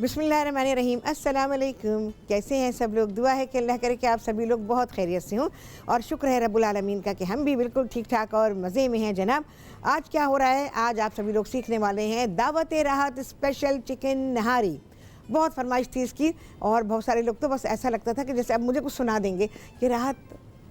बिस्मिल्लाहिर्रहमानिर्रहीम। अस्सलाम वालेकुम। कैसे हैं सब लोग? दुआ है कि अल्लाह करे कि आप सभी लोग बहुत खैरियत से हों और शुक्र है रब्बुल आलमीन का कि हम भी बिल्कुल ठीक ठाक और मज़े में हैं जनाब। आज क्या हो रहा है? आज आप सभी लोग सीखने वाले हैं दावत राहत स्पेशल चिकन नहारी। बहुत फरमाइश थी इसकी और बहुत सारे लोग तो बस ऐसा लगता था कि जैसे अब मुझे कुछ सुना देंगे कि राहत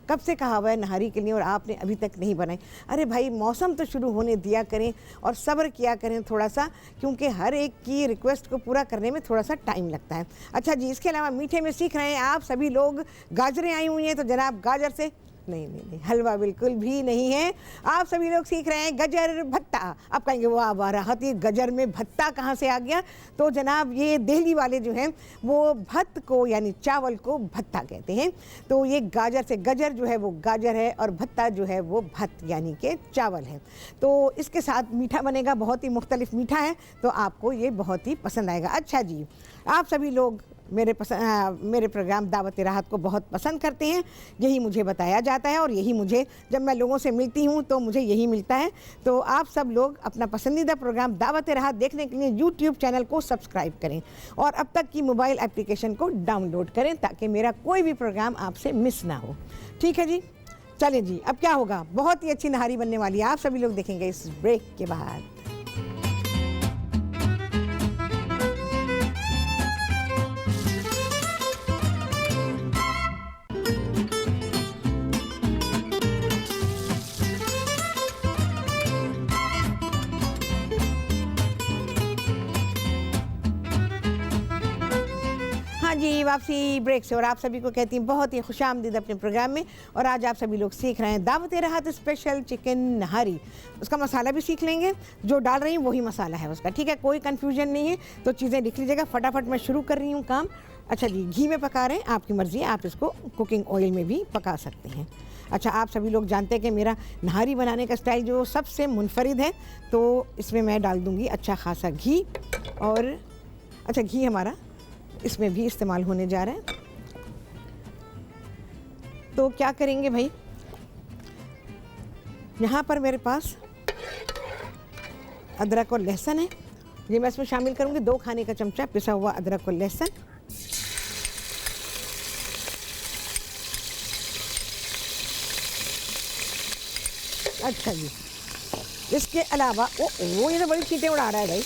कब से कहा हुआ है नहारी के लिए और आपने अभी तक नहीं बनाई। अरे भाई, मौसम तो शुरू होने दिया करें और सब्र किया करें थोड़ा सा, क्योंकि हर एक की रिक्वेस्ट को पूरा करने में थोड़ा सा टाइम लगता है। अच्छा जी, इसके अलावा मीठे में सीख रहे हैं आप सभी लोग। गाजरें आई हुई हैं तो जनाब गाजर से नहीं, हलवा बिल्कुल भी नहीं है। आप सभी लोग सीख रहे हैं गजर भत्ता। आप कहेंगे वाह वाह राहत, ये गजर में भत्ता कहाँ से आ गया? तो जनाब ये दिल्ली वाले जो हैं वो भत्त को यानी चावल को भत्ता कहते हैं। तो ये गाजर से, गजर जो है वो गाजर है और भत्ता जो है वो भत्त यानी कि चावल है। तो इसके साथ मीठा बनेगा, बहुत ही मुख्तलिफ मीठा है, तो आपको ये बहुत ही पसंद आएगा। अच्छा जी, आप सभी लोग मेरे प्रोग्राम दावत राहत को बहुत पसंद करते हैं, यही मुझे बताया जाता है और यही मुझे, जब मैं लोगों से मिलती हूँ तो मुझे यही मिलता है। तो आप सब लोग अपना पसंदीदा प्रोग्राम दावत राहत देखने के लिए यूट्यूब चैनल को सब्सक्राइब करें और अब तक की मोबाइल एप्लीकेशन को डाउनलोड करें ताकि मेरा कोई भी प्रोग्राम आपसे मिस ना हो। ठीक है जी, चलें जी। अब क्या होगा? बहुत ही अच्छी नहारी बनने वाली है, आप सभी लोग देखेंगे इस ब्रेक के बाद। हाँ जी, वापसी ब्रेक से और आप सभी को कहती हूँ बहुत ही खुशामदीद अपने प्रोग्राम में। और आज आप सभी लोग सीख रहे हैं दावत राहत स्पेशल चिकन नहारी। उसका मसाला भी सीख लेंगे, जो डाल रही हूँ वही मसाला है उसका। ठीक है, कोई कन्फ्यूजन नहीं है, तो चीज़ें लिख लीजिएगा। फटाफट मैं शुरू कर रही हूँ काम। अच्छा जी, घी में पका रहे हैं, आपकी मर्ज़ी है, आप इसको कुकिंग ऑयल में भी पका सकते हैं। अच्छा, आप सभी लोग जानते हैं कि मेरा नहारी बनाने का स्टाइल जो सबसे मुनफरिद है, तो इसमें मैं डाल दूँगी अच्छा खासा घी। और अच्छा, घी हमारा इसमें भी इस्तेमाल होने जा रहा है। तो क्या करेंगे भाई, यहाँ पर मेरे पास अदरक और लहसुन है, ये मैं इसमें शामिल करूँगी। 2 खाने का चमचा पिसा हुआ अदरक और लहसुन। अच्छा जी, इसके अलावा वो ये तो बड़ी चीज़ें उड़ा रहा है भाई।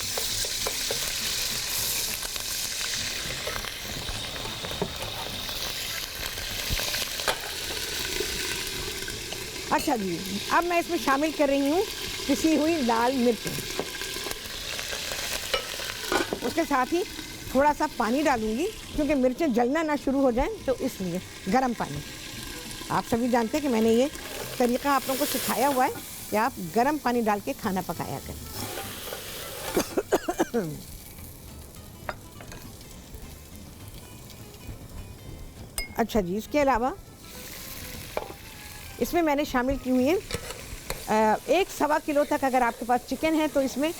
अच्छा जी, अब मैं इसमें शामिल कर रही हूँ पिसी हुई लाल मिर्च। उसके साथ ही थोड़ा सा पानी डालूंगी, क्योंकि मिर्चें जलना ना शुरू हो जाएं, तो इसलिए गर्म पानी। आप सभी जानते हैं कि मैंने ये तरीक़ा आप लोगों को सिखाया हुआ है कि आप गर्म पानी डाल के खाना पकाया करें। अच्छा जी, इसके अलावा इसमें मैंने शामिल की हुई है 1 सवा किलो तक अगर आपके पास चिकन है तो इसमें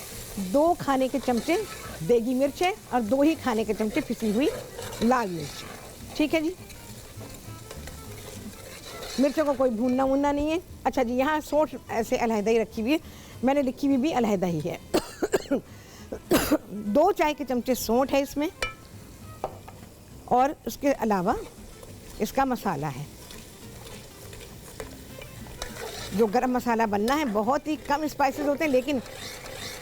2 खाने के चमचे देगी मिर्च है और 2 ही खाने के चमचे पिसी हुई लाल मिर्च। ठीक है जी, मिर्चों को कोई भूनना वूनना नहीं है। अच्छा जी, यहाँ सौंठ ऐसे अलहदा ही रखी हुई है, मैंने लिखी हुई भी अलहदा ही है। 2 चाय के चमचे सौंठ है इसमें और उसके अलावा इसका मसाला है, जो गरम मसाला बनना है। बहुत ही कम स्पाइसेस होते हैं, लेकिन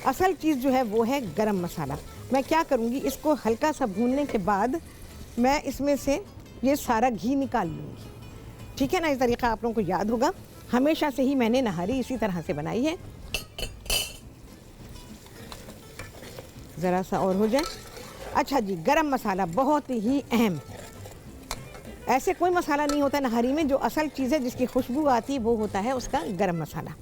असल चीज़ जो है वो है गरम मसाला। मैं क्या करूँगी, इसको हल्का सा भूनने के बाद मैं इसमें से ये सारा घी निकाल लूँगी। ठीक है ना, इस तरीक़ा आप लोगों को याद होगा, हमेशा से ही मैंने नहारी इसी तरह से बनाई है। ज़रा सा और हो जाए। अच्छा जी, गरम मसाला बहुत ही अहम। ऐसे कोई मसाला नहीं होता नहारी में, जो असल चीज़ है जिसकी खुशबू आती है वो होता है उसका गरम मसाला।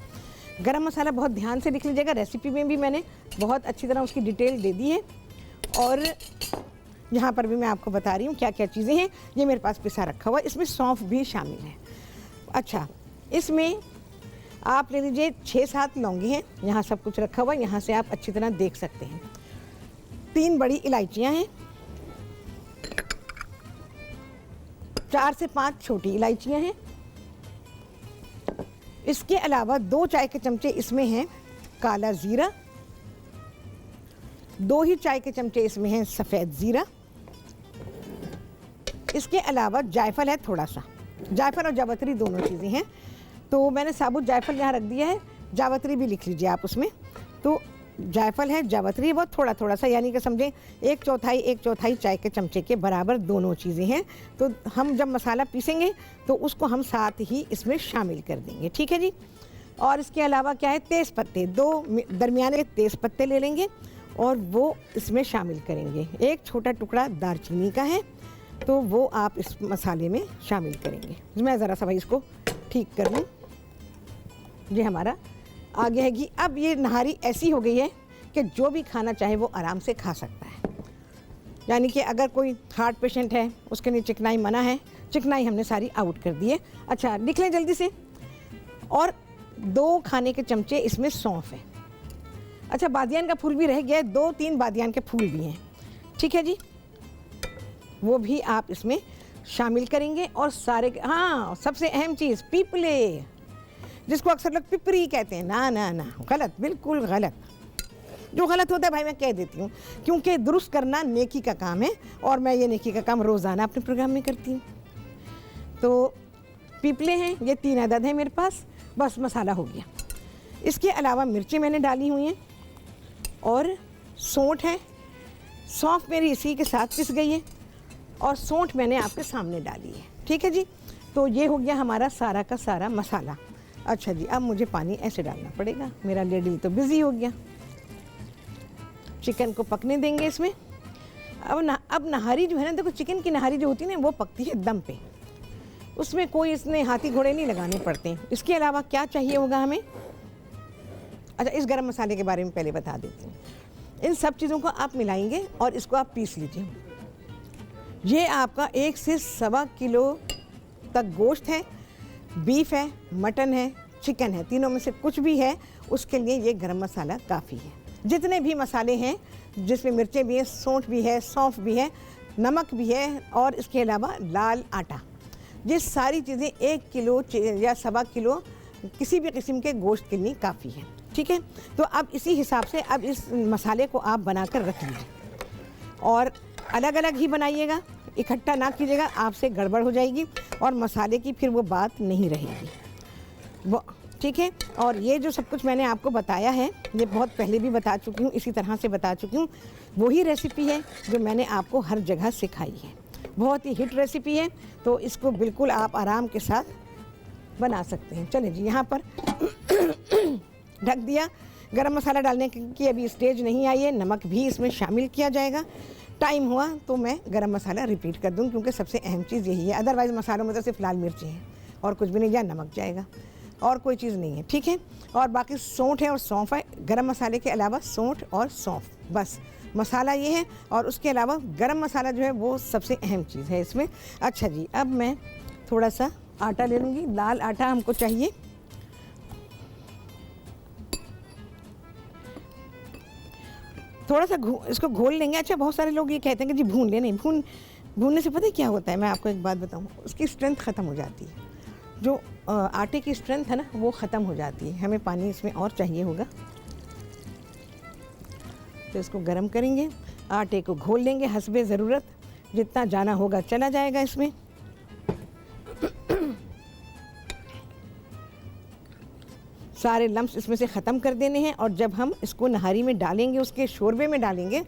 गरम मसाला बहुत ध्यान से लिख लीजिएगा, रेसिपी में भी मैंने बहुत अच्छी तरह उसकी डिटेल दे दी है और यहाँ पर भी मैं आपको बता रही हूँ क्या क्या चीज़ें हैं। ये मेरे पास पिसा रखा हुआ है, इसमें सौंफ भी शामिल है। अच्छा, इसमें आप ले लीजिए 6-7 लौंगी हैं, यहाँ सब कुछ रखा हुआ है, यहाँ से आप अच्छी तरह देख सकते हैं। 3 बड़ी इलायचियाँ हैं, 4 से 5 छोटी इलायचियाँ हैं। इसके अलावा 2 चाय के चमचे इसमें हैं काला ज़ीरा, 2 ही चाय के चमचे इसमें हैं सफ़ेद ज़ीरा। इसके अलावा जायफल है थोड़ा सा, जायफल और जावित्री दोनों चीज़ें हैं। तो मैंने साबुत जायफल यहाँ रख दिया है, जावित्री भी लिख लीजिए आप उसमें। तो जायफल है, जावित्री बहुत थोड़ा थोड़ा सा, यानी कि समझें 1/4 चाय के चमचे के बराबर दोनों चीज़ें हैं। तो हम जब मसाला पीसेंगे तो उसको हम साथ ही इसमें शामिल कर देंगे, ठीक है जी। और इसके अलावा क्या है, तेज़ पत्ते, 2 दरमियाने तेज़ पत्ते ले लेंगे और वो इसमें शामिल करेंगे। एक छोटा टुकड़ा दालचीनी का है, तो वो आप इस मसाले में शामिल करेंगे। मैं ज़रा सा भाई इसको ठीक कर लूँ। ये हमारा आ गया है कि अब ये नहारी ऐसी हो गई है कि जो भी खाना चाहे वो आराम से खा सकता है। यानी कि अगर कोई हार्ट पेशेंट है उसके लिए चिकनाई मना है, चिकनाई हमने सारी आउट कर दी है। अच्छा लिख लें जल्दी से। और 2 खाने के चमचे इसमें सौंफ है। अच्छा बादियान का फूल भी रह गया है, 2-3 बादियान के फूल भी हैं, ठीक है जी। वो भी आप इसमें शामिल करेंगे। और सारे, हाँ सबसे अहम चीज़ पीपले, जिसको अक्सर लोग पिपरी कहते हैं, ना ना ना, गलत, बिल्कुल गलत। जो गलत होता है भाई मैं कह देती हूँ, क्योंकि दुरुस्त करना नेकी का काम है और मैं ये नेकी का काम रोज़ाना अपने प्रोग्राम में करती हूँ। तो पीपले हैं, ये 3 अदद हैं मेरे पास, बस मसाला हो गया। इसके अलावा मिर्चें मैंने डाली हुई हैं और सौंठ है। सौंफ मेरी इसी के साथ पिस गई है और सौंठ मैंने आपके सामने डाली है, ठीक है जी। तो ये हो गया हमारा सारा का सारा मसाला। अच्छा जी, अब मुझे पानी ऐसे डालना पड़ेगा, मेरा लेडिल तो बिज़ी हो गया। चिकन को पकने देंगे इसमें। अब नहारी जो है ना, देखो चिकन की नहारी जो होती है ना वो पकती है दम पे, उसमें कोई इसने हाथी घोड़े नहीं लगाने पड़ते हैं। इसके अलावा क्या चाहिए होगा हमें, अच्छा इस गरम मसाले के बारे में पहले बता देती हूँ। इन सब चीज़ों को आप मिलाएंगे और इसको आप पीस लीजिए। ये आपका 1 से 1.25 किलो तक गोश्त है, बीफ है, मटन है, चिकन है, तीनों में से कुछ भी है, उसके लिए ये गरम मसाला काफ़ी है। जितने भी मसाले हैं जिसमें मिर्चें भी हैं, सौंठ भी है, सौंफ भी है, नमक भी है और इसके अलावा लाल आटा, ये सारी चीज़ें 1 किलो या 1.25 किलो किसी भी किस्म के गोश्त के लिए काफ़ी है, ठीक है। तो अब इसी हिसाब से अब इस मसाले को आप बनाकर रख लीजिए और अलग अलग ही बनाइएगा, इकट्ठा ना कीजिएगा, आपसे गड़बड़ हो जाएगी और मसाले की फिर वो बात नहीं रहेगी वो, ठीक है। और ये जो सब कुछ मैंने आपको बताया है ये बहुत पहले भी बता चुकी हूँ, इसी तरह से बता चुकी हूँ। वही रेसिपी है जो मैंने आपको हर जगह सिखाई है, बहुत ही हिट रेसिपी है। तो इसको बिल्कुल आप आराम के साथ बना सकते हैं। चलिए जी, यहाँ पर ढक दिया। गरम मसाला डालने की अभी स्टेज नहीं आई है, नमक भी इसमें शामिल किया जाएगा। टाइम हुआ तो मैं गरम मसाला रिपीट कर दूँ, क्योंकि सबसे अहम चीज़ यही है। अदरवाइज़ मसालों में तो सिर्फ लाल मिर्ची है और कुछ भी नहीं, या नमक जाएगा और कोई चीज़ नहीं है, ठीक है। और बाकी सौंठ है और सौंफ है, गरम मसाले के अलावा सौंठ और सौंफ, बस मसाला ये है। और उसके अलावा गरम मसाला जो है वो सबसे अहम चीज़ है इसमें। अच्छा जी, अब मैं थोड़ा सा आटा ले लूँगी, लाल आटा हमको चाहिए। थोड़ा सा इसको घोल लेंगे। अच्छा बहुत सारे लोग ये कहते हैं कि जी भून ले, नहीं भूनने से पता है क्या होता है, मैं आपको एक बात बताऊँ, उसकी स्ट्रेंथ ख़त्म हो जाती है। जो आटे की स्ट्रेंथ है ना वो ख़त्म हो जाती है। हमें पानी इसमें और चाहिए होगा, तो इसको गर्म करेंगे, आटे को घोल लेंगे हस्बे ज़रूरत, जितना जाना होगा चला जाएगा इसमें। सारे लम्स इसमें से ख़त्म कर देने हैं। और जब हम इसको नहारी में डालेंगे, उसके शोरबे में डालेंगे,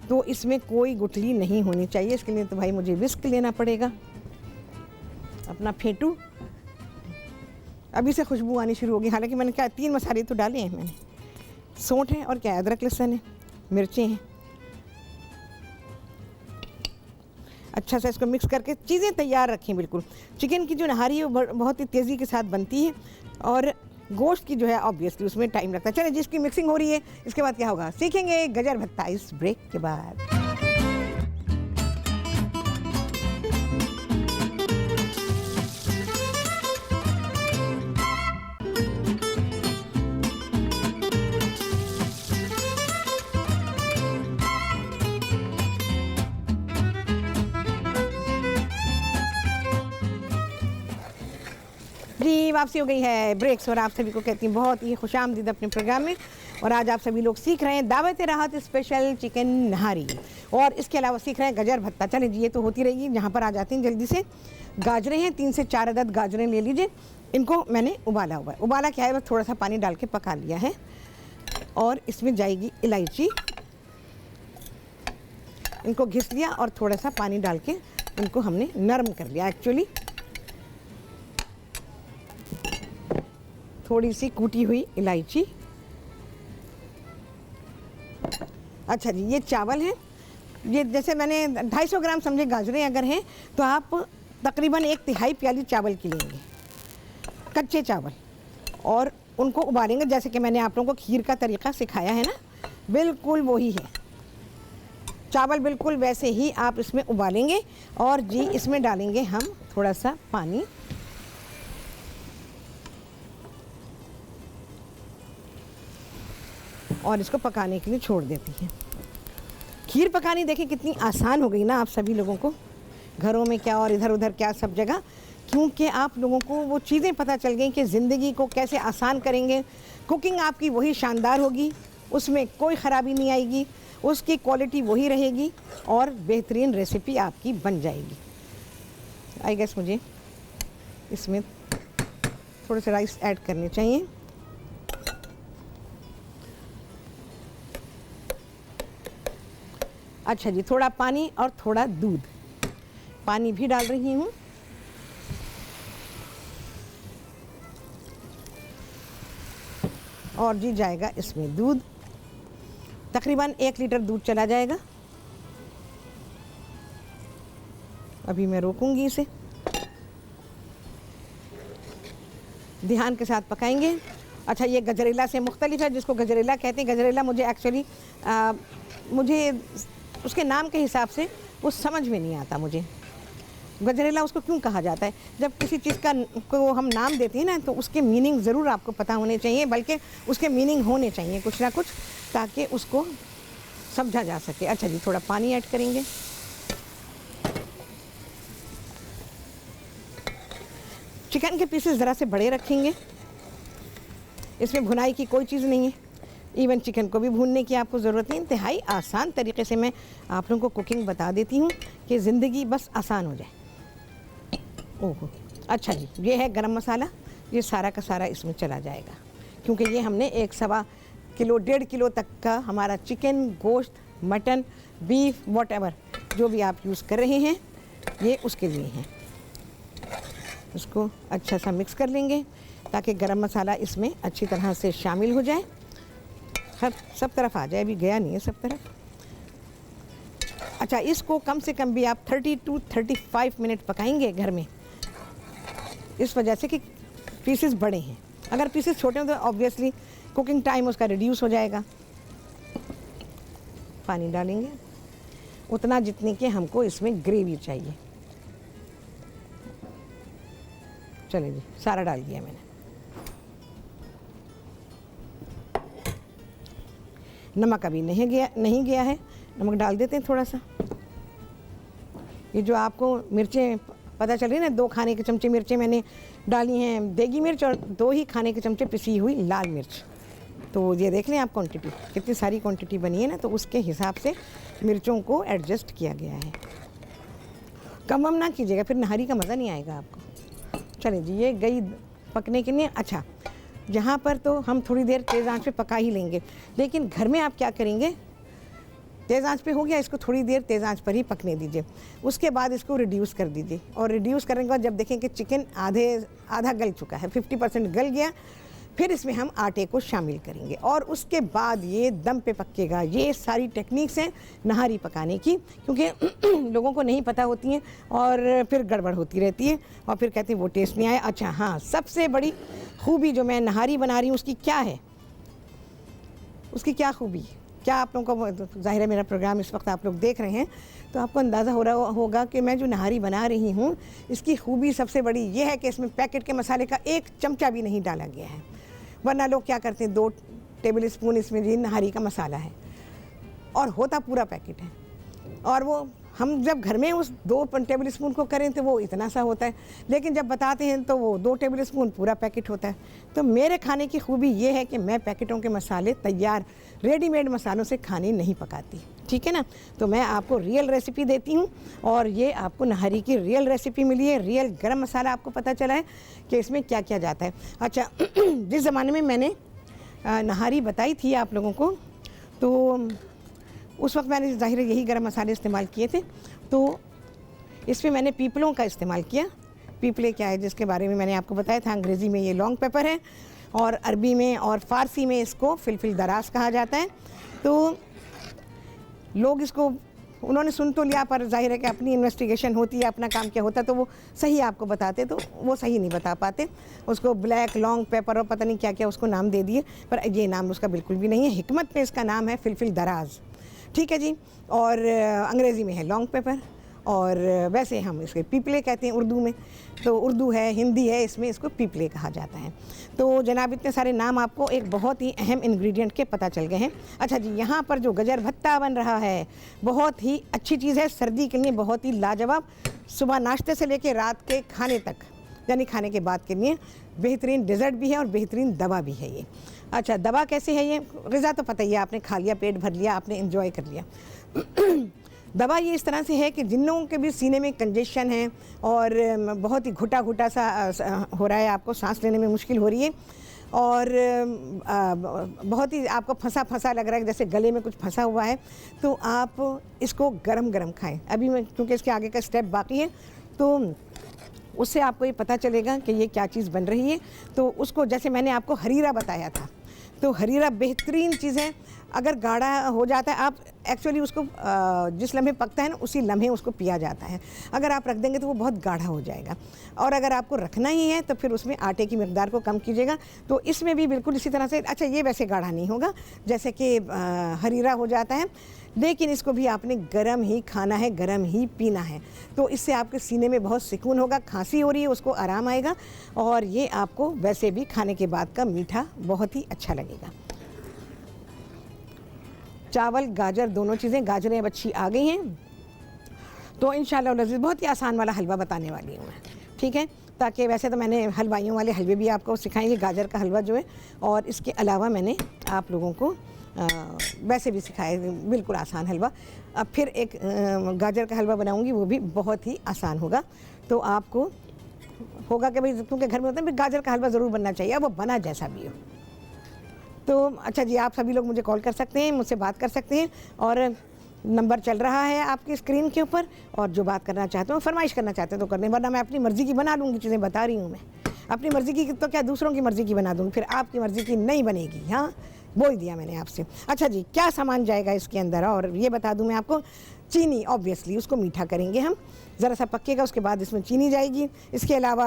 तो इसमें कोई गुठली नहीं होनी चाहिए। इसके लिए तो भाई मुझे विस्क लेना पड़ेगा, अपना फेंटू। अभी से खुशबू आनी शुरू होगी। हालांकि मैंने क्या 3 मसाले तो डाले हैं मैंने, सौंठ है और क्या अदरक लहसुन है, मिर्चें हैं। अच्छा सा इसको मिक्स करके चीज़ें तैयार रखें बिल्कुल। चिकन की जो नहारी है वो बहुत ही तेज़ी के साथ बनती है और गोश्त की जो है ऑब्वियसली उसमें टाइम लगता है। चलिए जिसकी मिक्सिंग हो रही है, इसके बाद क्या होगा सीखेंगे गजर भत्ता इस ब्रेक के बाद। जी वापसी हो गई है ब्रेक्स, और आप सभी को कहती हूँ बहुत ही खुशामदीद अपने प्रोग्राम में। और आज आप सभी लोग सीख रहे हैं दावत राहत स्पेशल चिकन नहारी, और इसके अलावा सीख रहे हैं गजर भत्ता। चलें जी, ये तो होती रहेगी। यहाँ पर आ जाती हैं जल्दी से। गाजरें हैं, 3 से 4 अदद गाजरें ले लीजिए। इनको मैंने उबाला हुआ है। उबाला क्या है, बस थोड़ा सा पानी डाल के पका लिया है। और इसमें जाएगी इलायची, इनको घिस लिया और थोड़ा सा पानी डाल के इनको हमने नरम कर लिया। एक्चुअली थोड़ी सी कूटी हुई इलायची। अच्छा जी, ये चावल है। ये जैसे मैंने 250 ग्राम समझे गाजरें अगर हैं तो आप तकरीबन 1/3 प्याली चावल की लेंगे, कच्चे चावल, और उनको उबालेंगे जैसे कि मैंने आप लोगों को खीर का तरीका सिखाया है ना, बिल्कुल वही है। चावल बिल्कुल वैसे ही आप इसमें उबालेंगे। और जी इसमें डालेंगे हम थोड़ा सा पानी, और इसको पकाने के लिए छोड़ देती हैं। खीर पकानी देखिए कितनी आसान हो गई ना आप सभी लोगों को, घरों में क्या और इधर उधर क्या सब जगह, क्योंकि आप लोगों को वो चीज़ें पता चल गई कि ज़िंदगी को कैसे आसान करेंगे। कुकिंग आपकी वही शानदार होगी, उसमें कोई ख़राबी नहीं आएगी, उसकी क्वालिटी वही रहेगी और बेहतरीन रेसिपी आपकी बन जाएगी। आई गेस मुझे इसमें थोड़े से राइस ऐड करने चाहिए। अच्छा जी, थोड़ा पानी और थोड़ा दूध, पानी भी डाल रही हूँ। और जी जाएगा इसमें दूध, तकरीबन 1 लीटर दूध चला जाएगा। अभी मैं रोकूंगी इसे, ध्यान के साथ पकाएंगे। अच्छा, ये गजरेला से मुख्तलिफ है, जिसको गजरेला कहते हैं। गजरेला मुझे एक्चुअली मुझे उसके नाम के हिसाब से वो समझ में नहीं आता मुझे, गजरेला उसको क्यों कहा जाता है। जब किसी चीज़ का को हम नाम देते हैं ना, तो उसके मीनिंग ज़रूर आपको पता होने चाहिए, बल्कि उसके मीनिंग होने चाहिए कुछ ना कुछ, ताकि उसको समझा जा सके। अच्छा जी, थोड़ा पानी ऐड करेंगे। चिकन के पीसेस ज़रा से बड़े रखेंगे, इसमें भुनाई की कोई चीज़ नहीं है। इवन चिकन को भी भूनने की आपको ज़रूरत नहीं। इंतहाई आसान तरीके से मैं आप लोगों को कुकिंग बता देती हूँ कि ज़िंदगी बस आसान हो जाए। ओहो, अच्छा जी, ये है गरम मसाला, ये सारा का सारा इसमें चला जाएगा, क्योंकि ये हमने 1 किलो 1.5 किलो तक का हमारा चिकन, गोश्त, मटन, बीफ, वॉटएवर जो भी आप यूज़ कर रहे हैं, ये उसके लिए हैं। इसको अच्छा सा मिक्स कर लेंगे ताकि गरम मसाला इसमें अच्छी तरह से शामिल हो जाए, हर सब तरफ आ जाए। अभी गया नहीं है सब तरफ। अच्छा, इसको कम से कम भी आप 30 to 35 मिनट पकाएंगे घर में, इस वजह से कि पीसेस बड़े हैं। अगर पीसेस छोटे हों तो ऑब्वियसली कुकिंग टाइम उसका रिड्यूस हो जाएगा। पानी डालेंगे उतना जितने के हमको इसमें ग्रेवी चाहिए। चलिए जी, सारा डाल दिया मैंने। नमक अभी नहीं गया है, नमक डाल देते हैं थोड़ा सा। ये जो आपको मिर्चें पता चल रही है ना, 2 खाने के चमचे मिर्चें मैंने डाली हैं, देगी मिर्च, और 2 ही खाने के चमचे पिसी हुई लाल मिर्च। तो ये देख लें आप क्वांटिटी, कितनी सारी क्वांटिटी बनी है ना, तो उसके हिसाब से मिर्चों को एडजस्ट किया गया है। कम वम ना कीजिएगा, फिर नहारी का मज़ा नहीं आएगा आपको। चलिए जी, ये गई पकने के लिए। अच्छा, यहाँ पर तो हम थोड़ी देर तेज़ आंच पे पका ही लेंगे, लेकिन घर में आप क्या करेंगे, तेज़ आंच पे हो गया, इसको थोड़ी देर तेज़ आंच पर ही पकने दीजिए। उसके बाद इसको रिड्यूस कर दीजिए, और रिड्यूस करने के बाद जब देखें कि चिकन आधा गल चुका है, 50% गल गया, फिर इसमें हम आटे को शामिल करेंगे, और उसके बाद ये दम पे पकेगा। ये सारी टेक्निक्स हैं नहारी पकाने की, क्योंकि लोगों को नहीं पता होती हैं और फिर गड़बड़ होती रहती है, और फिर कहते हैं वो टेस्ट नहीं आया। अच्छा हाँ, सबसे बड़ी खूबी जो मैं नहारी बना रही हूँ उसकी क्या है, उसकी क्या खूबी, क्या आप लोगों को, जाहिर है मेरा प्रोग्राम इस वक्त आप लोग देख रहे हैं तो आपको अंदाज़ा हो रहा होगा कि मैं जो नहारी बना रही हूँ इसकी खूबी सबसे बड़ी ये है कि इसमें पैकेट के मसाले का 1 चमचा भी नहीं डाला गया है। वरना लोग क्या करते हैं, 2 टेबल स्पून इसमें जी नहारी का मसाला है, और होता पूरा पैकेट है, और वो हम जब घर में उस 2 टेबल स्पून को करें तो वो इतना सा होता है, लेकिन जब बताते हैं तो वो 2 टेबल स्पून पूरा पैकेट होता है। तो मेरे खाने की खूबी ये है कि मैं पैकेटों के मसाले तैयार रेडीमेड मसालों से खाने नहीं पकाती, ठीक है ना। तो मैं आपको रियल रेसिपी देती हूँ, और ये आपको नहारी की रियल रेसिपी मिली है। रियल गरम मसाला आपको पता चला है कि इसमें क्या क्या जाता है। अच्छा जिस ज़माने में मैंने नहारी बताई थी आप लोगों को, तो उस वक्त मैंने ज़ाहिर यही गरम मसाले इस्तेमाल किए थे। तो इसमें मैंने पीपलों का इस्तेमाल किया। पीपले क्या है जिसके बारे में मैंने आपको बताया था, अंग्रेज़ी में ये लॉन्ग पेपर है, और अरबी में और फ़ारसी में इसको फिलफिल दराज कहा जाता है। तो लोग इसको उन्होंने सुन तो लिया, पर जाहिर है कि अपनी इन्वेस्टिगेशन होती है, अपना काम क्या होता है, तो वो सही आपको बताते, तो वो सही नहीं बता पाते। उसको ब्लैक लॉन्ग पेपर और पता नहीं क्या क्या उसको नाम दे दिए, पर ये नाम उसका बिल्कुल भी नहीं है। हिकमत में इसका नाम है फिलफिल दराज, ठीक है जी। और अंग्रेज़ी में है लॉन्ग पेपर, और वैसे हम इसके पीपले कहते हैं उर्दू में। तो उर्दू है, हिंदी है, इसमें इसको पीपले कहा जाता है। तो जनाब इतने सारे नाम आपको एक बहुत ही अहम इंग्रेडिएंट के पता चल गए हैं। अच्छा जी, यहाँ पर जो गजर भत्ता बन रहा है बहुत ही अच्छी चीज़ है, सर्दी के लिए बहुत ही लाजवाब। सुबह नाश्ते से लेकर रात के खाने तक, यानी खाने के बाद के लिए बेहतरीन डेज़र्ट भी है और बेहतरीन दवा भी है ये। अच्छा, दवा कैसे है ये? ग़िज़ा तो पता ही है, आपने खा लिया, पेट भर लिया, आपने एंजॉय कर लिया। दवा ये इस तरह से है कि जिन लोगों के भी सीने में कंजेशन है और बहुत ही घुटा घुटा सा हो रहा है, आपको सांस लेने में मुश्किल हो रही है, और बहुत ही आपको फंसा फंसा लग रहा है, जैसे गले में कुछ फंसा हुआ है, तो आप इसको गरम गरम खाएं। अभी मैं क्योंकि इसके आगे का स्टेप बाकी है, तो उससे आपको ये पता चलेगा कि ये क्या चीज़ बन रही है। तो उसको, जैसे मैंने आपको हरीरा बताया था, तो हरीरा बेहतरीन चीज़ है। अगर गाढ़ा हो जाता है, आप एक्चुअली उसको जिस लम्हे पकता है ना उसी लम्हे उसको पिया जाता है। अगर आप रख देंगे तो वो बहुत गाढ़ा हो जाएगा, और अगर आपको रखना ही है तो फिर उसमें आटे की मिकदार को कम कीजिएगा। तो इसमें भी बिल्कुल इसी तरह से, अच्छा ये वैसे गाढ़ा नहीं होगा जैसे कि हरीरा हो जाता है, लेकिन इसको भी आपने गरम ही खाना है, गरम ही पीना है। तो इससे आपके सीने में बहुत सुकून होगा। खांसी हो रही है उसको आराम आएगा, और ये आपको वैसे भी खाने के बाद का मीठा बहुत ही अच्छा लगेगा। चावल गाजर दोनों चीज़ें, गाजरें अब अच्छी आ गई हैं, तो इंशाल्लाह लज़ीज़ बहुत ही आसान वाला हलवा बताने वाली हूँ मैं, ठीक है। ताकि वैसे तो मैंने हलवाइयों वाले हलवे भी आपको सिखाएंगे, गाजर का हलवा जो है, और इसके अलावा मैंने आप लोगों को वैसे भी सिखाए बिल्कुल आसान हलवा। अब फिर एक गाजर का हलवा बनाऊंगी, वो भी बहुत ही आसान होगा। तो आपको होगा कि भाई क्योंकि घर में होता है गाजर का हलवा ज़रूर बनना चाहिए, अब वो बना जैसा भी हो। तो अच्छा जी, आप सभी लोग मुझे कॉल कर सकते हैं, मुझसे बात कर सकते हैं, और नंबर चल रहा है आपकी स्क्रीन के ऊपर, और जो बात करना चाहते हो, फरमाइश करना चाहते हैं तो करने, वरना मैं अपनी मर्ज़ी की बना लूँगी। चीज़ें बता रही हूँ मैं, अपनी मर्ज़ी की तो क्या दूसरों की मर्ज़ी की बना दूँगी, फिर आपकी मर्ज़ी की नहीं बनेगी। हाँ, बोल दिया मैंने आपसे। अच्छा जी, क्या सामान जाएगा इसके अंदर, और ये बता दूँ मैं आपको, चीनी ऑब्वियसली उसको मीठा करेंगे हम, ज़रा सा पकेगा उसके बाद इसमें चीनी जाएगी। इसके अलावा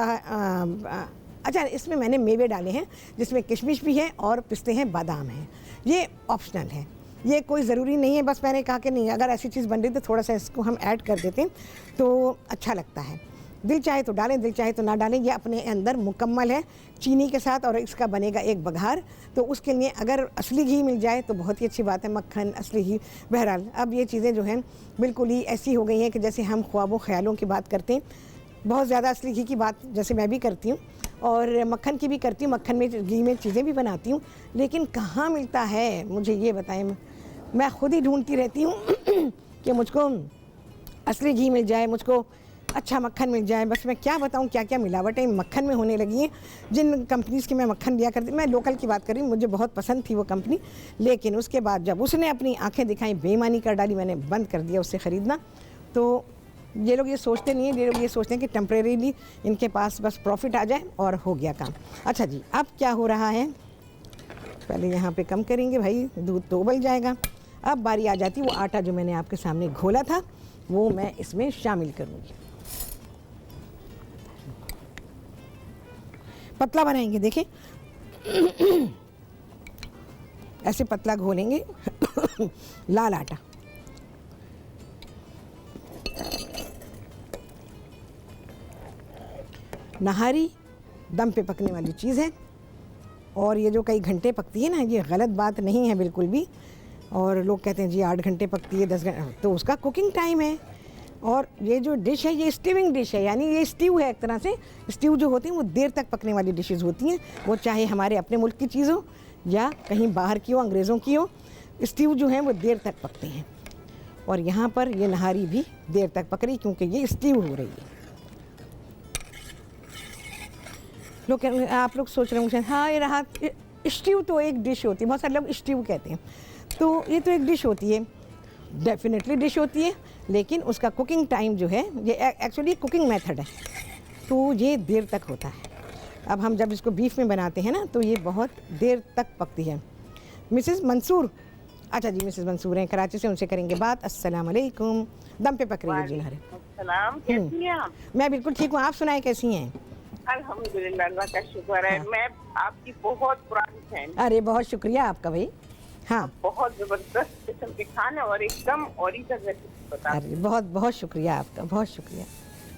अच्छा, इसमें मैंने मेवे डाले हैं, जिसमें किशमिश भी है और पिस्ते हैं, बादाम हैं। ये ऑप्शनल है, ये कोई ज़रूरी नहीं है, बस मैंने कहा कि नहीं अगर ऐसी चीज़ बन रही तो थोड़ा सा इसको हम ऐड कर देते हैं तो अच्छा लगता है। दिल चाहे तो डालें, दिल चाहे तो ना डालें, ये अपने अंदर मुकम्मल है चीनी के साथ, और इसका बनेगा एक बघार। तो उसके लिए अगर असली घी मिल जाए तो बहुत ही अच्छी बात है, मक्खन, असली घी। बहरहाल अब ये चीज़ें जो हैं बिल्कुल ही ऐसी हो गई हैं कि जैसे हम ख्वाबों ख्यालों की बात करते हैं, बहुत ज़्यादा असली घी की बात जैसे मैं भी करती हूँ, और मक्खन की भी करती हूँ, मक्खन में घी में चीज़ें भी बनाती हूँ, लेकिन कहाँ मिलता है मुझे ये बताएं। मैं खुद ही ढूंढती रहती हूँ कि मुझको असली घी मिल जाए, मुझको अच्छा मक्खन मिल जाए। बस मैं क्या बताऊँ क्या क्या मिलावटें मक्खन में होने लगी हैं। जिन कंपनीज़ की मैं मक्खन लिया करती, मैं लोकल की बात कर रही हूँ, मुझे बहुत पसंद थी वो कंपनी, लेकिन उसके बाद जब उसने अपनी आँखें दिखाई, बेईमानी कर डाली, मैंने बंद कर दिया उससे ख़रीदना। तो ये लोग ये सोचते नहीं हैं, ये लोग ये सोचते हैं कि टेम्परेरीली इनके पास बस प्रॉफिट आ जाए और हो गया काम। अच्छा जी, अब क्या हो रहा है, पहले यहाँ पे कम करेंगे भाई, दूध तो उबल जाएगा। अब बारी आ जाती, वो आटा जो मैंने आपके सामने घोला था वो मैं इसमें शामिल करूँगी। पतला बनाएंगे, देखें ऐसे पतला घोलेंगे लाल आटा। नहारी दम पे पकने वाली चीज़ है, और ये जो कई घंटे पकती है ना, ये गलत बात नहीं है बिल्कुल भी। और लोग कहते हैं जी 8 घंटे पकती है, 10 घंटे, तो उसका कुकिंग टाइम है। और ये जो डिश है ये स्टीविंग डिश है, यानी ये स्टीव है एक तरह से। स्टीव जो होती हैं वो देर तक पकने वाली डिशेज़ होती हैं, वो चाहे हमारे अपने मुल्क की चीज़ हो या कहीं बाहर की हो, अंग्रेज़ों की हो। स्टीव जो हैं वो देर तक पकते हैं। और यहाँ पर ये नहारी भी देर तक पक रही क्योंकि ये स्टीव हो रही है। आप लोग सोच रहे होंगे हाँ ये रहा, स्टीव तो एक डिश होती है, बहुत सारे लोग स्टीव कहते हैं, तो ये तो एक डिश होती है, डेफिनेटली डिश होती है, लेकिन उसका कुकिंग टाइम जो है ये एक्चुअली कुकिंग मेथड है, तो ये देर तक होता है। अब हम जब इसको बीफ में बनाते हैं ना तो ये बहुत देर तक पकती है। मिसेस मंसूर, अच्छा जी मिसेस मंसूर हैं कराची से, उनसे करेंगे बात। अस्सलाम वालेकुम। दम पे पक रही है जी नहरें। अस्सलाम, कैसी हैं आप? मैं बिल्कुल ठीक हूँ, आप सुनाएं कैसी हैं? अल्हम्दुलिल्लाह, अल्लाह का शुक्र है। हाँ। मैं आपकी बहुत पुरानी फैन। अरे बहुत शुक्रिया आपका भाई। हाँ बहुत जबरदस्त किस्म के खाने और एकदम ओरिजिनल रेसिपी बता। अरे बहुत बहुत शुक्रिया आपका, बहुत शुक्रिया।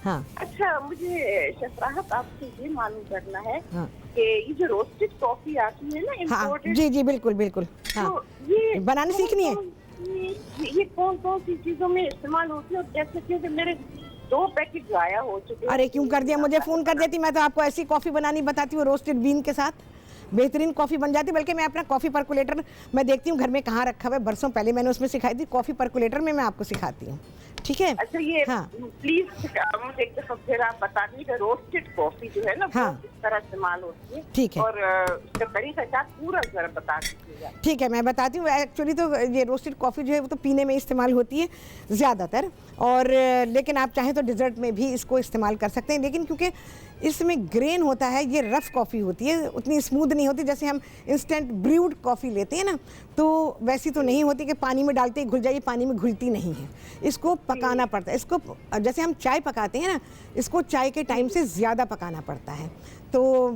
हाँ अच्छा, मुझे शफराहत आपसे ये मालूम करना है हाँ कि ये जो रोस्टेड कॉफी आती है ना हाँ इम्पोर्टेड, जी जी बिल्कुल बिल्कुल। हाँ तो ये बनाने सीखनी है। ये कौन कौन सी चीजों में इस्तेमाल होती है? और जैसे कि मेरे 2 पैकेट जाया हो चुके हैं। अरे क्यों कर दिया, मुझे फ़ोन कर देती, मैं तो आपको ऐसी कॉफ़ी बनानी बताती हूँ रोस्टेड बीन के साथ, बेहतरीन कॉफ़ी बन जाती। बल्कि मैं अपना कॉफ़ी परकुलेटर मैं देखती हूँ घर में कहाँ रखा हुआ है, बरसों पहले मैंने उसमें सिखाई थी, कॉफ़ी परकुलेटर में मैं आपको सिखाती हूँ, ठीक है? अच्छा, ये हाँ प्लीज मुझे एक दफा फिर आप बता दीजिए रोस्टेड कॉफी जो है ना हाँ। वो किस तरह इस्तेमाल होती है, ठीक है। और उसका तरीका क्या पूरा जरा बता दीजिएगा। ठीक है मैं बताती हूँ। एक्चुअली तो ये रोस्टेड कॉफ़ी जो है वो तो पीने में इस्तेमाल होती है ज़्यादातर, और लेकिन आप चाहें तो डिज़र्ट में भी इसको इस्तेमाल कर सकते हैं, लेकिन क्योंकि इसमें ग्रेन होता है, ये रफ़ कॉफ़ी होती है, उतनी स्मूथ नहीं होती। जैसे हम इंस्टेंट ब्रूड कॉफ़ी लेते हैं ना, तो वैसी तो नहीं होती कि पानी में डालते ही घुल जाइए, पानी में घुलती नहीं है, इसको पकाना पड़ता है। इसको जैसे हम चाय पकाते हैं ना, इसको चाय के टाइम से ज़्यादा पकाना पड़ता है, तो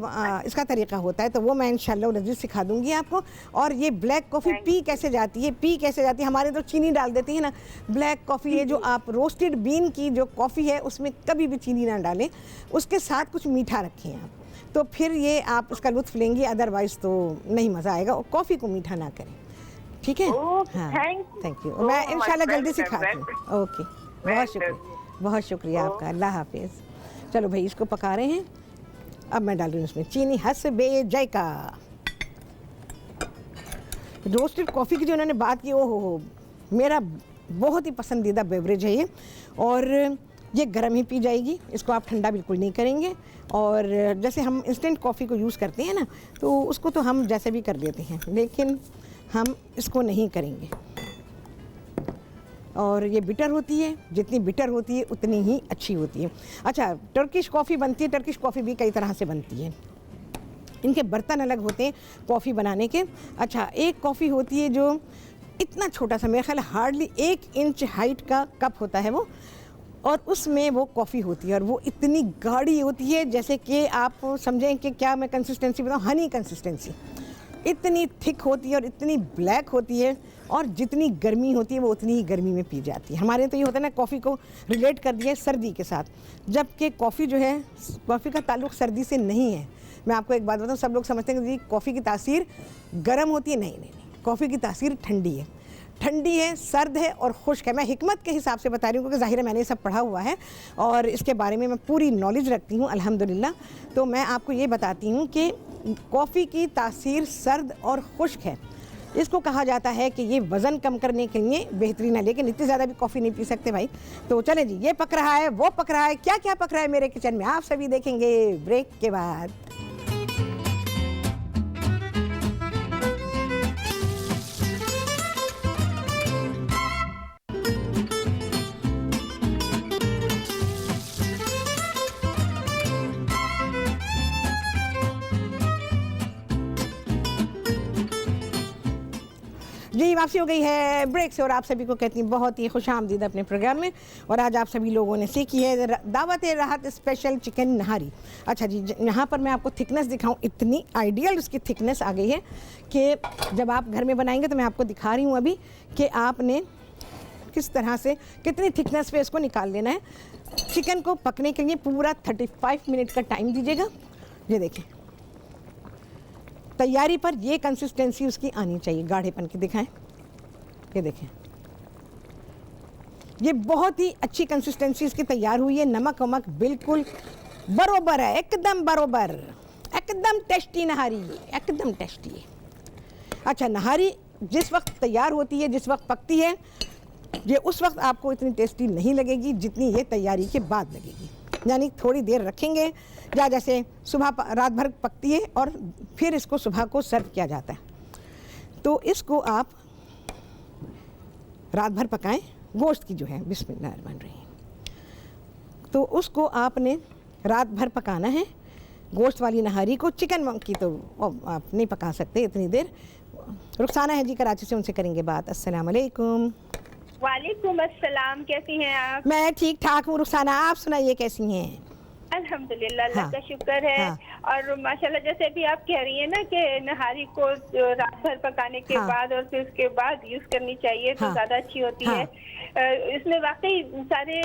इसका तरीका होता है। तो वो मैं इंशाल्लाह नज़ीर सिखा दूंगी आपको। और ये ब्लैक कॉफ़ी पी कैसे जाती है, हमारे तो चीनी डाल देती है ना। ब्लैक कॉफ़ी ये जो आप रोस्टेड बीन की जो कॉफ़ी है उसमें कभी भी चीनी ना डालें, उसके साथ कुछ मीठा रखें आप, तो फिर ये आप इसका लुत्फ़ लेंगे, अदरवाइज़ तो नहीं मज़ा आएगा। और कॉफ़ी को मीठा ना करें, ठीक है? हाँ थैंक यू। मैं इंशाल्लाह जल्दी सिखाती हूँ। ओके, बहुत शुक्रिया, बहुत शुक्रिया आपका। अल्लाह हाफिज़। चलो भाई इसको पका रहे हैं, अब मैं डाल रही हूँ इसमें चीनी हस्बे जायका। रोस्टेड कॉफ़ी की जो उन्होंने बात की, ओ हो मेरा बहुत ही पसंदीदा बेवरेज है ये, और ये गर्म ही पी जाएगी, इसको आप ठंडा बिल्कुल नहीं करेंगे। और जैसे हम इंस्टेंट कॉफ़ी को यूज़ करते हैं ना, तो उसको तो हम जैसे भी कर देते हैं, लेकिन हम इसको नहीं करेंगे। और ये बिटर होती है, जितनी बिटर होती है उतनी ही अच्छी होती है। अच्छा, टर्किश कॉफ़ी बनती है, टर्किश कॉफ़ी भी कई तरह से बनती है, इनके बर्तन अलग होते हैं कॉफ़ी बनाने के। अच्छा, एक कॉफ़ी होती है जो इतना छोटा सा, मेरा ख्याल हार्डली 1 इंच हाइट का कप होता है वो, और उसमें वो कॉफ़ी होती है, और वो इतनी गाढ़ी होती है जैसे कि आप समझें कि क्या मैं कंसिस्टेंसी बताऊँ, हनी कंसिस्टेंसी, इतनी थिक होती है और इतनी ब्लैक होती है, और जितनी गर्मी होती है वो उतनी ही गर्मी में पी जाती है। हमारे तो ये होता है ना, कॉफ़ी को रिलेट कर दिया है सर्दी के साथ, जबकि कॉफ़ी जो है, कॉफ़ी का ताल्लुक़ सर्दी से नहीं है। मैं आपको एक बात बताऊँ, सब लोग समझते हैं कि कॉफ़ी की तासीर गर्म होती है, नहीं नहीं नहीं, कॉफ़ी की तासीर ठंडी है, ठंडी है, सर्द है और खुश्क है। मैं हिकमत के हिसाब से बता रही हूँ क्योंकि ज़ाहिर है मैंने ये सब पढ़ा हुआ है और इसके बारे में मैं पूरी नॉलेज रखती हूँ अल्हम्दुलिल्लाह। तो मैं आपको ये बताती हूँ कि कॉफ़ी की तासीर सर्द और खुश्क है। इसको कहा जाता है कि ये वज़न कम करने के लिए बेहतरीन है, लेकिन इतनी ज़्यादा भी कॉफ़ी नहीं पी सकते भाई। तो चले जी, ये पक रहा है, वो पक रहा है, क्या क्या पक रहा है मेरे किचन में आप सभी देखेंगे ब्रेक के बाद। जी वापसी हो गई है ब्रेक से, और आप सभी को कहती हूँ बहुत ही खुशामदीद अपने प्रोग्राम में। और आज आप सभी लोगों ने सीखी है दावत राहत स्पेशल चिकन नहारी। अच्छा जी, यहाँ पर मैं आपको थिकनेस दिखाऊँ, इतनी आइडियल उसकी थिकनेस आ गई है कि जब आप घर में बनाएंगे तो मैं आपको दिखा रही हूँ अभी कि आपने किस तरह से कितनी थिकनेस पे इसको निकाल लेना है। चिकन को पकने के लिए पूरा 35 मिनट का टाइम दीजिएगा। ये देखें, तैयारी पर ये कंसिस्टेंसी उसकी आनी चाहिए, गाढ़ेपन की। दिखाएं, ये देखें, ये बहुत ही अच्छी कंसिस्टेंसी इसकी तैयार हुई है। नमक वमक बिल्कुल बरोबर है, एकदम बरोबर, एकदम टेस्टी नहारी, एकदम टेस्टी। अच्छा, नहारी जिस वक्त तैयार होती है, जिस वक्त पकती है, ये उस वक्त आपको इतनी टेस्टी नहीं लगेगी जितनी ये तैयारी के बाद लगेगी। यानी थोड़ी देर रखेंगे, या जैसे सुबह रात भर पकती है और फिर इसको सुबह को सर्व किया जाता है, तो इसको आप रात भर पकाएं। गोश्त की जो है बिस्मिल्लाहिर्रहमानिर्रहीम, तो उसको आपने रात भर पकाना है, गोश्त वाली नहारी को। चिकन की तो आप नहीं पका सकते इतनी देर। रुखसाना है जी कराची से, उनसे करेंगे बात। अस्सलाम वालेकुम। वालेकुम अस्सलाम, कैसी हैं आप? मैं ठीक ठाक हूँ रुखसाना, आप सुनाइए कैसी हैं? अल्हम्दुलिल्लाह, अल्लाह हाँ। का शुक्र है। हाँ। और माशाल्लाह, जैसे अभी आप कह रही हैं ना कि नहारी को रात भर पकाने के हाँ। बाद और फिर उसके बाद यूज करनी चाहिए तो हाँ। ज्यादा अच्छी होती हाँ। है। इसमें वाकई सारे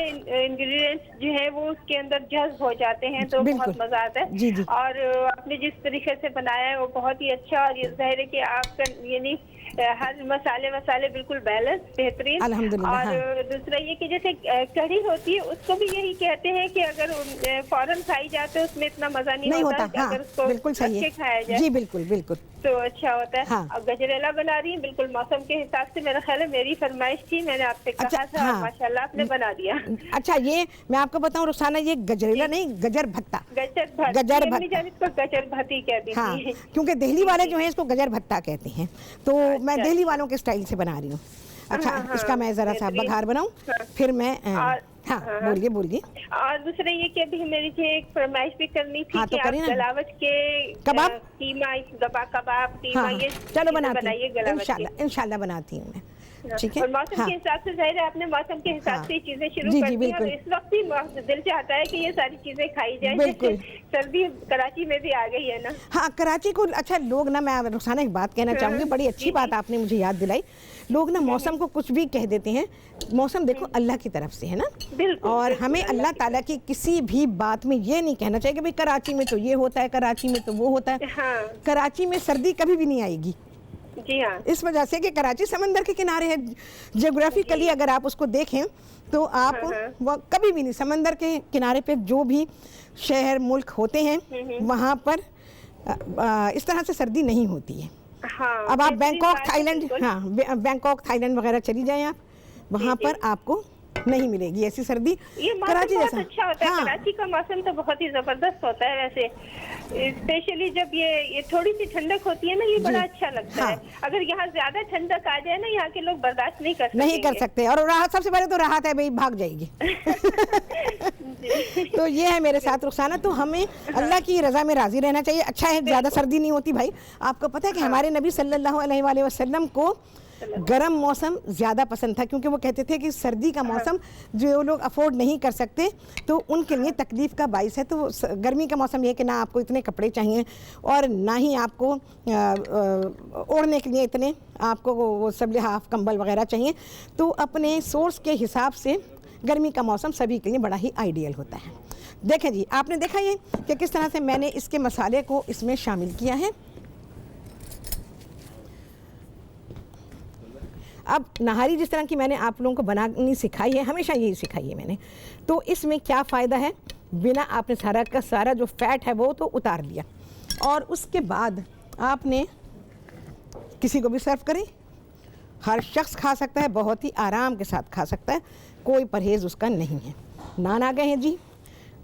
इंग्रेडिएंट्स जो है वो उसके अंदर जज्ब हो जाते हैं, तो बिल्कुल। बहुत मजा आता है। जी जी। और आपने जिस तरीके से बनाया है वो बहुत ही अच्छा, और ये जाहिर है कि आपका यानी हर मसाले बिल्कुल बैलेंस, बेहतरीन। अल्हम्दुलिल्लाह। और हाँ। दूसरा ये कि जैसे कढ़ी होती है उसको भी यही कहते हैं कि अगर फौरन खाई जाए तो उसमें इतना मजा नहीं होता। हाँ, अगर उसको बिल्कुल सही रख के है खाया जाए जी, बिल्कुल बिल्कुल। तो अच्छा होता है। हाँ। और गजरेला बना रही है बिल्कुल मौसम के हिसाब से, मेरा ख्याल है मेरी फरमाइश थी, मैंने आपसे कहा अच्छा, था। हाँ। माशाल्लाह आपने बना दिया। अच्छा, ये मैं आपको बताऊं रुखसाना, ये गजरेला नहीं, गजर भत्ता। गजर भत्ता, गजर अम्मी भत्ता। जान इसको गजर भत्ती कहती हाँ, थी। क्योंकि दिल्ली वाले जो हैं इसको गजर भत्ता कहते हैं, तो मैं अच्छा। दिल्ली वालों के स्टाइल से बना रही हूँ। अच्छा, हाँ, हाँ, इसका मैं ज़रा सा बेहतरीन। बघार बनाऊँ, हाँ। फिर मैं और- हाँ, हाँ। बोलिए बोलिए। और दूसरा ये कि अभी मेरी जो एक फरमाइश भी करनी थी हाँ, कि तो आप करिए ना। गलावत के कबाब? कीमा, कबाब कीमा, हाँ, ये चलो चीज़ें बनाती बनाइए हूँ, गलावत के। इंशाल्लाह बनाती हूँ मैं। ठीक है। और मौसम हाँ। के हिसाब से जाहिर है आपने मौसम के हिसाब हाँ। से चीजें शुरू जी, कर जी, दी, और बिल्कुल। इस वक्त ही दिल चाहता है कि ये सारी चीजें खाई जाए। बिल्कुल। सर्दी कराची में भी आ गई है ना। हाँ, कराची को अच्छा लोग ना, मैं रुखसाना एक बात कहना चाहूँगी, बड़ी अच्छी बात आपने मुझे याद दिलाई। लोग ना मौसम को कुछ भी कह देते हैं, मौसम देखो अल्लाह की तरफ से है ना। बिल्कुल, और बिल्कुल, हमें अल्लाह ताला की किसी भी बात में ये नहीं कहना चाहिए कि भाई कराची में तो ये होता है, कराची में तो वो होता है। हाँ। कराची में सर्दी कभी भी नहीं आएगी, जी हाँ। इस वजह से कि कराची समंदर के किनारे है। जियोग्राफिकली अगर आप उसको देखें तो आप वो कभी भी नहीं, समंदर के किनारे पे जो भी शहर मुल्क होते हैं वहाँ पर इस तरह से सर्दी नहीं होती है। हाँ, अब आप बेहतरीन बैंकॉक बात है, थाईलैंड, बिल्कुल। हाँ बैंकॉक थाईलैंड वगैरह चली जाएं आप, वहाँ पर आपको नहीं मिलेगी ऐसी सर्दी। ये मौसम कराची बहुत जैसा अच्छा होता है। हाँ, कराची का मौसम तो बहुत ही जबरदस्त होता है वैसे, स्पेशली जब ये थोड़ी सी ठंडक होती है ना, ये बड़ा अच्छा लगता है। अगर यहाँ ज्यादा ठंडक आ जाए ना, यहाँ के लोग बर्दाश्त नहीं कर सकते। नहीं कर सकते। और राहत, सबसे पहले तो राहत है भाई, भाग जाएगी। तो ये है मेरे साथ रुखसाना। तो हमें अल्लाह की रज़ा में राजी रहना चाहिए। अच्छा है, ज़्यादा सर्दी नहीं होती भाई। आपको पता है कि हमारे नबी सल्लल्लाहु अलैहि वसल्लम को गर्म मौसम ज़्यादा पसंद था, क्योंकि वो कहते थे कि सर्दी का मौसम जो लोग अफोर्ड नहीं कर सकते तो उनके लिए तकलीफ़ का बाइस है। तो गर्मी का मौसम ये है कि ना आपको इतने कपड़े चाहिए और ना ही आपको ओढ़ने के लिए इतने, आपको वो सब लिहाफ कंबल वगैरह चाहिए। तो अपने सोर्स के हिसाब से गर्मी का मौसम सभी के लिए बड़ा ही आइडियल होता है। देखें जी, आपने देखा ये कि किस तरह से मैंने इसके मसाले को इसमें शामिल किया है। अब नहारी जिस तरह की मैंने आप लोगों को बनानी सिखाई है, हमेशा यही सिखाई है मैंने, तो इसमें क्या फ़ायदा है, बिना आपने सारा का सारा जो फैट है वो तो उतार लिया, और उसके बाद आपने किसी को भी सर्व करें, हर शख्स खा सकता है, बहुत ही आराम के साथ खा सकता है, कोई परहेज़ उसका नहीं है। नान आ गए हैं जी।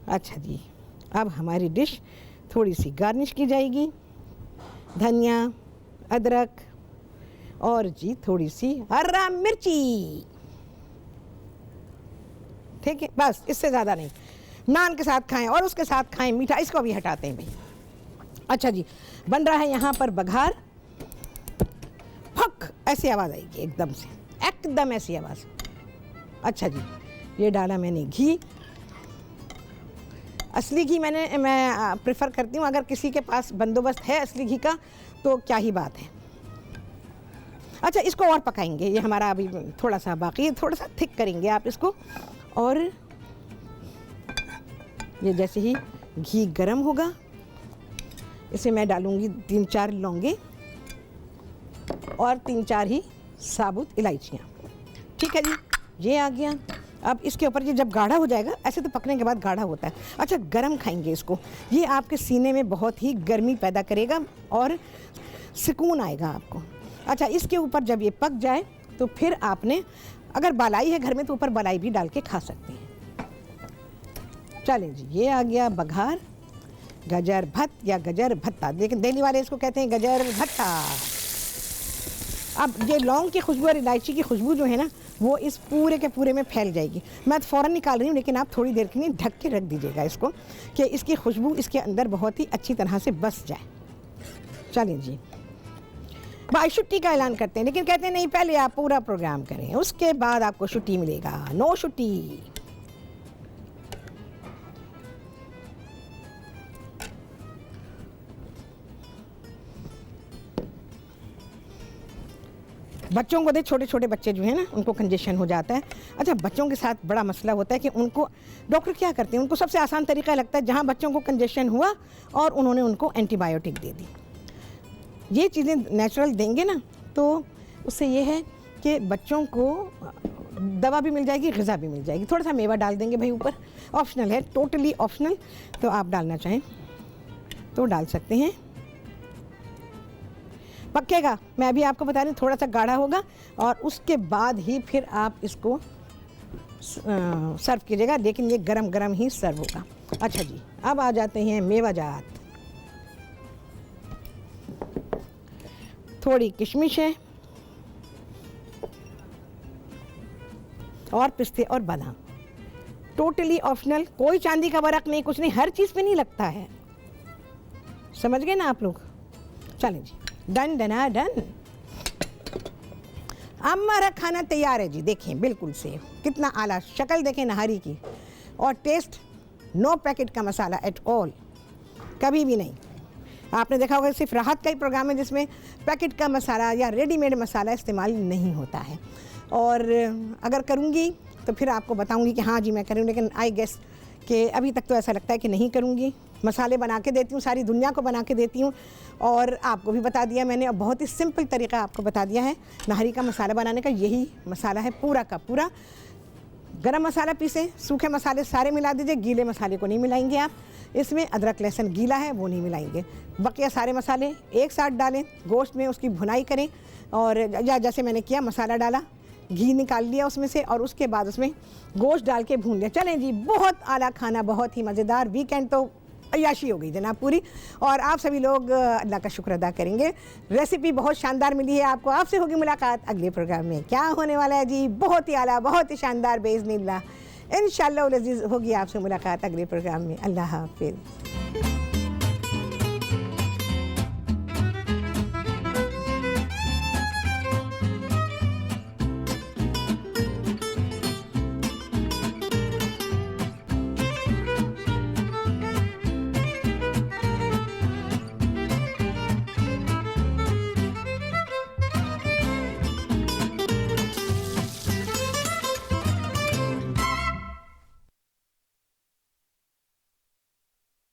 अच्छा जी, अब हमारी डिश थोड़ी सी गार्निश की जाएगी, धनिया, अदरक और जी थोड़ी सी हरा मिर्ची। ठीक है, बस इससे ज़्यादा नहीं। नान के साथ खाएं और उसके साथ खाएं मीठा, इसको भी हटाते हैं भाई। अच्छा जी, बन रहा है यहाँ पर बघार। फक ऐसी आवाज़ आएगी एकदम से, एकदम ऐसी आवाज़। अच्छा जी, ये डाला मैंने घी। असली घी मैं प्रेफर करती हूँ, अगर किसी के पास बंदोबस्त है असली घी का तो क्या ही बात है। अच्छा, इसको और पकाएंगे, ये हमारा अभी थोड़ा सा बाकी है, थोड़ा सा थिक करेंगे आप इसको। और ये जैसे ही घी गरम होगा, इसे मैं डालूंगी 3-4 लौंगे और 3-4 ही साबुत इलायचियाँ। ठीक है जी, ये आ गया। अब इसके ऊपर ये जब गाढ़ा हो जाएगा, ऐसे तो पकने के बाद गाढ़ा होता है। अच्छा, गरम खाएंगे इसको, ये आपके सीने में बहुत ही गर्मी पैदा करेगा और सुकून आएगा आपको। अच्छा, इसके ऊपर जब ये पक जाए तो फिर आपने, अगर बालाई है घर में तो ऊपर बालाई भी डाल के खा सकते हैं। चलें जी, ये आ गया बघार गजर भत्त या गजर भत्ता, लेकिन दिल्ली वाले इसको कहते हैं गजर भत्ता। अब ये लौंग की खुशबू और इलायची की खुशबू जो है ना, वो इस पूरे के पूरे में फैल जाएगी। मैं फ़ौरन निकाल रही हूँ, लेकिन आप थोड़ी देर के लिए ढक के रख दीजिएगा इसको, कि इसकी खुशबू इसके अंदर बहुत ही अच्छी तरह से बस जाए। चलिए जी, भाई छुट्टी का ऐलान करते हैं, लेकिन कहते हैं नहीं, पहले आप पूरा प्रोग्राम करें, उसके बाद आपको छुट्टी मिलेगा। नो छुट्टी। बच्चों को दे, छोटे छोटे बच्चे जो हैं ना, उनको कंजेशन हो जाता है। अच्छा, बच्चों के साथ बड़ा मसला होता है कि उनको डॉक्टर क्या करते हैं, उनको सबसे आसान तरीका लगता है, जहाँ बच्चों को कंजेशन हुआ और उन्होंने उनको एंटीबायोटिक दे दी। ये चीज़ें नेचुरल देंगे ना, तो उससे ये है कि बच्चों को दवा भी मिल जाएगी, ग़िज़ा भी मिल जाएगी। थोड़ा सा मेवा डाल देंगे भाई ऊपर, ऑप्शनल है, टोटली ऑप्शनल, तो आप डालना चाहें तो डाल सकते हैं। पकेगा, मैं अभी आपको बता रही हूँ, थोड़ा सा गाढ़ा होगा और उसके बाद ही फिर आप इसको सर्व कीजिएगा, लेकिन ये गरम गरम ही सर्व होगा। अच्छा जी, अब आ जाते हैं मेवा जात। थोड़ी किशमिश है और पिस्ते और बादाम, टोटली ऑप्शनल, कोई चांदी का वर्क नहीं, कुछ नहीं, हर चीज़ पे नहीं लगता है। समझ गए ना आप लोग? चलें जी, डन डना डन। हमारा खाना तैयार है जी, देखें बिल्कुल सेफ, कितना आला, शक्ल देखें नहारी की, और टेस्ट नो पैकेट का मसाला एट ऑल, कभी भी नहीं। आपने देखा होगा सिर्फ राहत का ही प्रोग्राम है जिसमें पैकेट का मसाला या रेडीमेड मसाला इस्तेमाल नहीं होता है। और अगर करूँगी तो फिर आपको बताऊँगी कि हाँ जी मैं करूँ, लेकिन आई गेस कि अभी तक तो ऐसा लगता है कि नहीं करूँगी। मसाले बना के देती हूँ, सारी दुनिया को बना के देती हूँ, और आपको भी बता दिया मैंने, और बहुत ही सिंपल तरीका आपको बता दिया है नहारी का मसाला बनाने का। यही मसाला है पूरा का पूरा। गरम मसाला पीसें, सूखे मसाले सारे मिला दीजिए, गीले मसाले को नहीं मिलाएंगे आप। इसमें अदरक लहसुन गीला है वो नहीं मिलाएंगे, बकिया सारे मसाले एक साथ डालें, गोश्त में उसकी भुनाई करें, और या जैसे मैंने किया, मसाला डाला, घी निकाल लिया उसमें से, और उसके बाद उसमें गोश्त डाल के भून लिया। चलें जी, बहुत आला खाना, बहुत ही मज़ेदार। वीकेंड तो अय्याशी हो गई जनाब पूरी, और आप सभी लोग अल्लाह का शुक्र अदा करेंगे। रेसिपी बहुत शानदार मिली है आपको। आपसे होगी मुलाकात अगले प्रोग्राम में। क्या होने वाला है जी? बहुत ही आला, बहुत ही शानदार, बेइज़्निल्लाह इंशाअल्लाह अज़ीज़ होगी आपसे मुलाकात अगले प्रोग्राम में। अल्लाह हाफ़िज़।